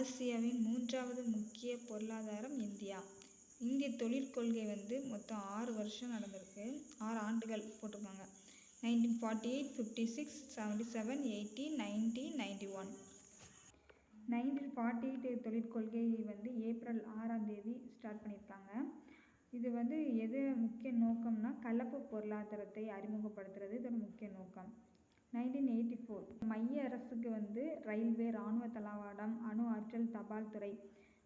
ஆசியாவின் 3வது முக்கிய பொருளாதாரம் இந்தியா. இந்திய தொழிற்கொள்கை மொத்தம் 6 வருஷம் நடந்திருக்கு. 6 ஆண்டுகள் போட்டிருக்காங்க. 1948, 56, 77, 80, 90, 91. 1948 தொழிற்கொள்கை ஏப்ரல் 6ஆம் தேதி ஸ்டார்ட் பண்ணியிருக்காங்க. இது எது முக்கிய நோக்கம்னா கலப்பு பொருளாதாரத்தை அறிமுகப்படுத்துறது இதோட முக்கிய நோக்கம். 1984 மைய அரசுக்கு ரயில்வே, இராணுவ தளவாடம், அணு ஆற்றல், தபால் துறை.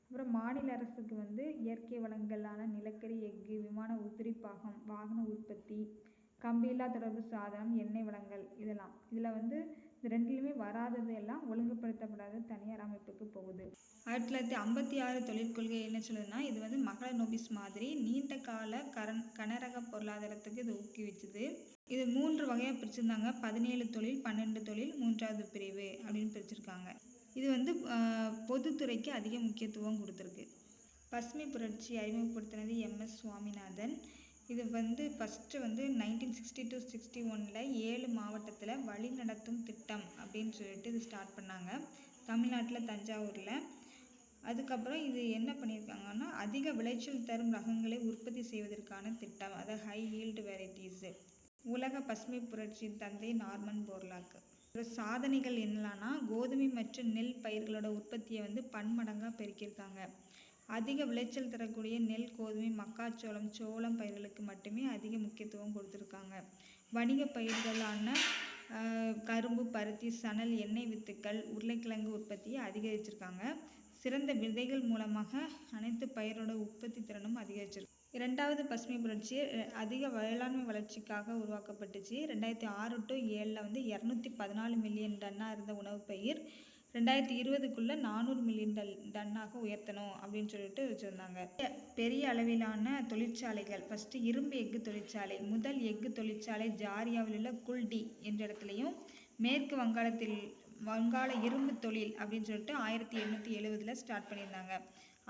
அப்புறம் மாநில அரசுக்கு இயற்கை வளங்களான நிலக்கரி, எஃகு, விமான உதிரிப்பாகம், வாகன உற்பத்தி, கம்பியில்லா தொடர்பு சாதனம், எண்ணெய் வளங்கள் இதெல்லாம். இதில் இந்த ரெண்டுலையுமே வராதது எல்லாம் ஒழுங்குபடுத்தப்படாத தனியார் அமைப்புக்கு போகுது. 1956 தொழிற்கொள்கை என்ன சொல்லுதுன்னா, இது மகள நோபிஸ் மாதிரி நீண்ட கால கனரக பொருளாதாரத்துக்கு இது ஊக்குவிச்சுது. இது 3 வகையாக பிரிச்சிருந்தாங்க. 17 தொழில், 12 தொழில், 3வது பிரிவு அப்படின்னு பிரிச்சிருக்காங்க. இது பொதுத்துறைக்கு அதிக முக்கியத்துவம் கொடுத்துருக்கு. பசுமை புரட்சி அறிமுகப்படுத்தினது எம்.எஸ். சுவாமிநாதன். இது ஃபஸ்ட்டு 1960-61 7 மாவட்டத்தில் வழி நடத்தும் திட்டம் அப்படின்னு சொல்லிட்டு இது ஸ்டார்ட் பண்ணாங்க. தமிழ்நாட்டில் தஞ்சாவூரில். அதுக்கப்புறம் இது என்ன பண்ணியிருக்காங்கன்னா, அதிக விளைச்சல் தரும் ரகங்களை உற்பத்தி செய்வதற்கான திட்டம், அதாவது ஹை ஈல்டு வெரைட்டிஸு. உலக பசுமை புரட்சியின் தந்தை நார்மன் போர்லாக். சாதனைகள் என்னலான்னா, கோதுமை மற்றும் நெல் பயிர்களோட உற்பத்தியை பன்மடங்காக பெருக்கியிருக்காங்க. அதிக விளைச்சல் தரக்கூடிய நெல், கோதுமை, மக்காச்சோளம், சோளம் பயிர்களுக்கு மட்டுமே அதிக முக்கியத்துவம் கொடுத்துருக்காங்க. வணிக பயிர்களான கரும்பு, பருத்தி, சணல், எண்ணெய் வித்துக்கள், உருளைக்கிழங்கு உற்பத்தியை அதிகரிச்சிருக்காங்க. சிறந்த விதைகள் மூலமாக அனைத்து பயிரோட உற்பத்தி திறனும் அதிகரிச்சிருக்கு. 2வது பசுமை புரட்சி அதிக வேளாண்மை வளர்ச்சிக்காக உருவாக்கப்பட்டுச்சு. 2006-7 214 மில்லியன் டன்னாக இருந்த உணவு பயிர் 2020க்குள்ளே 400 மில்லியன் டன்னாக உயர்த்தணும் அப்படின்னு சொல்லிட்டு வச்சுருந்தாங்க. பெரிய அளவிலான தொழிற்சாலைகள். ஃபஸ்ட்டு இரும்பு எஃகு தொழிற்சாலை. முதல் எஃகு தொழிற்சாலை ஜாரியாவில் உள்ள குல்டி என்ற இடத்துலையும், மேற்கு வங்காள இரும்பு தொழில் அப்படின்னு சொல்லிட்டு 1870 ஸ்டார்ட் பண்ணியிருந்தாங்க.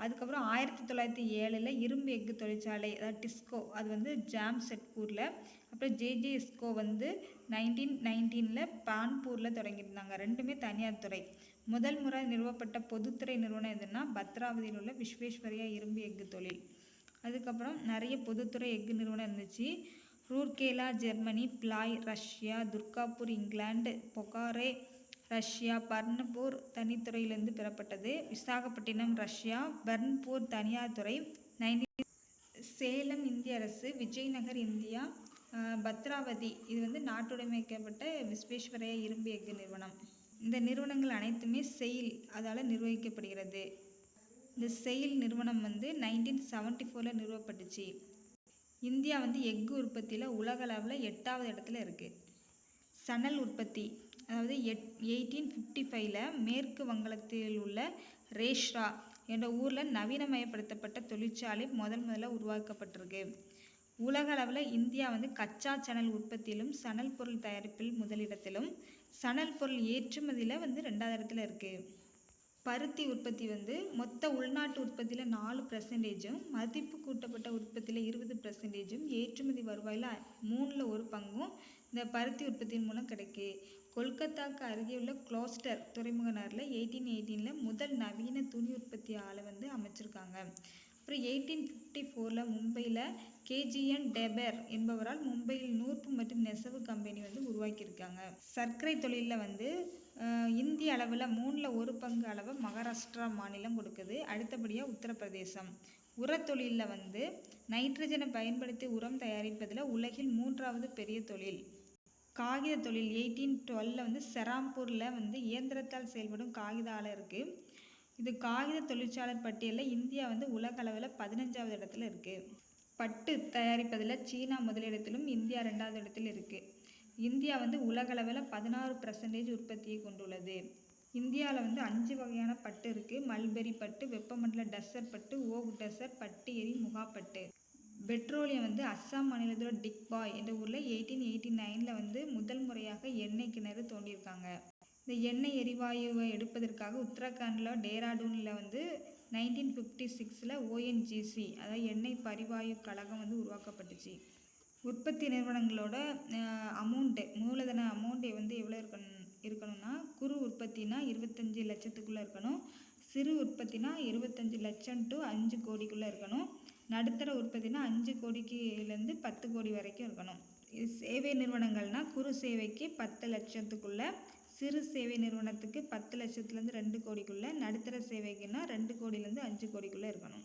அதுக்கப்புறம் 1907 இரும்பு எஃகு தொழிற்சாலை, அதாவது டிஸ்கோ, அது ஜாம்ஷெட்பூரில். அப்புறம் ஜேஜேஎஸ்கோ 1919 கான்பூரில் தொடங்கியிருந்தாங்க. ரெண்டுமே தனியார் துறை. முதல் முறை நிறுவப்பட்ட பொதுத்துறை நிறுவனம் எதுன்னா, பத்ராவதியில் உள்ள விஸ்வேஸ்வரய்யா இரும்பு எஃகு தொழில். அதுக்கப்புறம் நிறைய பொதுத்துறை எஃகு நிறுவனம் இருந்துச்சு. ரூர்கேலா ஜெர்மனி, பிளாய் ரஷ்யா, துர்காப்பூர் இங்கிலாந்து, பொகாரே ரஷ்யா, பர்ன்பூர் தனித்துறையிலிருந்து பெறப்பட்டது. விசாகப்பட்டினம் ரஷ்யா, பர்ன்பூர் தனியார் துறை. சேலம் இந்திய அரசு, விஜயநகர் இந்தியா, பத்ராவதி இது நாட்டுடைமைக்கப்பட்ட விஸ்வேஸ்வரய்யா இரும்பு எஃகு நிறுவனம். இந்த நிறுவனங்கள் அனைத்துமே செயில் அதால் நிர்வகிக்கப்படுகிறது. இந்த செயில் நிறுவனம் 1974 நிறுவப்பட்டுச்சு. இந்தியா எஃகு உற்பத்தியில் உலக அளவில் 8வது இடத்துல இருக்குது. சணல் உற்பத்தி, அதாவது 1855 மேற்கு வங்காளத்தில் உள்ள ரேஷ்ரா என்ற ஊரில் நவீனமயப்படுத்தப்பட்ட தொழிற்சாலை முதல்ல உருவாக்கப்பட்டிருக்கு. உலக அளவில் இந்தியா கச்சா சணல் உற்பத்தியிலும், சணல் பொருள் தயாரிப்பில் முதலிடத்திலும், சணல் பொருள் ஏற்றுமதியில் 2வது இடத்துல இருக்குது. பருத்தி உற்பத்தி மொத்த உள்நாட்டு உற்பத்தியில் 4%, மதிப்பு கூட்டப்பட்ட உற்பத்தியில் 20%, ஏற்றுமதி வருவாயில் 1/3 இந்த பருத்தி உற்பத்தியின் மூலம் கிடைக்கு. கொல்கத்தாவுக்கு அருகே உள்ள குளோஸ்டர் துறைமுக நகரில் 1818 முதல் நவீன துணி உற்பத்தி ஆலை அமைச்சிருக்காங்க. அப்புறம் 1854 மும்பையில் கேஜிஎன் டெபர் என்பவரால் மும்பையில் நூற்பு மற்றும் நெசவு கம்பெனி உருவாக்கியிருக்காங்க. சர்க்கரை தொழிலில் இந்திய அளவில் 1/3 அளவை மகாராஷ்டிரா மாநிலம் கொடுக்குது. அடுத்தபடியாக உத்தரப்பிரதேசம். உரத்தொழிலில் நைட்ரஜனை பயன்படுத்தி உரம் தயாரிப்பதில் உலகில் 3வது பெரிய தொழில். காகித தொழில் 1812 செராம்பூரில் இயந்திரத்தால் செயல்படும் காகித ஆலை இருக்குது. இது காகித தொழிற்சாலை பட்டியலில் இந்தியா உலக அளவில் 15வது இடத்துல இருக்குது. பட்டு தயாரிப்பதில் சீனா முதலிடத்திலும் இந்தியா 2வது இடத்தில் இருக்குது. இந்தியா உலக அளவில் 16% உற்பத்தியை கொண்டுள்ளது. இந்தியாவில் 5 வகையான பட்டு இருக்குது. மல்பெரி பட்டு, வெப்பமண்டல டசர் பட்டு, ஓக் டசர், பட்டு எரி, முகா பட்டு. பெட்ரோலியம் அஸ்ஸாம் மாநிலத்தோட டிக்பாய் என்ற ஊரில் 1889 முதல் முறையாக எண்ணெய் கிணறு தோண்டியிருக்காங்க. இந்த எண்ணெய் எரிவாயுவை எடுப்பதற்காக உத்தரகாண்டில் டேராடூனில் 1956 ONGC, அதாவது எண்ணெய் பரிவாயு கழகம் உருவாக்கப்பட்டுச்சு. உற்பத்தி நிறுவனங்களோட மூலதன அமௌண்ட் எவ்வளோ இருக்கணும்னா, குறு உற்பத்தினா 25 லட்சத்துக்குள்ளே இருக்கணும். சிறு உற்பத்தினா 25 லட்சம் டு 5 கோடிக்குள்ளே இருக்கணும். நடுத்தர உற்பத்தினா 5 கோடிக்குலேருந்து 10 கோடி வரைக்கும் இருக்கணும். சேவை நிறுவனங்கள்னால் குறு சேவைக்கு 10 லட்சத்துக்குள்ளே, சிறு சேவை நிறுவனத்துக்கு 10 லட்சத்துலேருந்து 2 கோடிக்குள்ளே, நடுத்தர சேவைக்குன்னா 2 கோடியிலேருந்து 5 கோடிக்குள்ளே இருக்கணும்.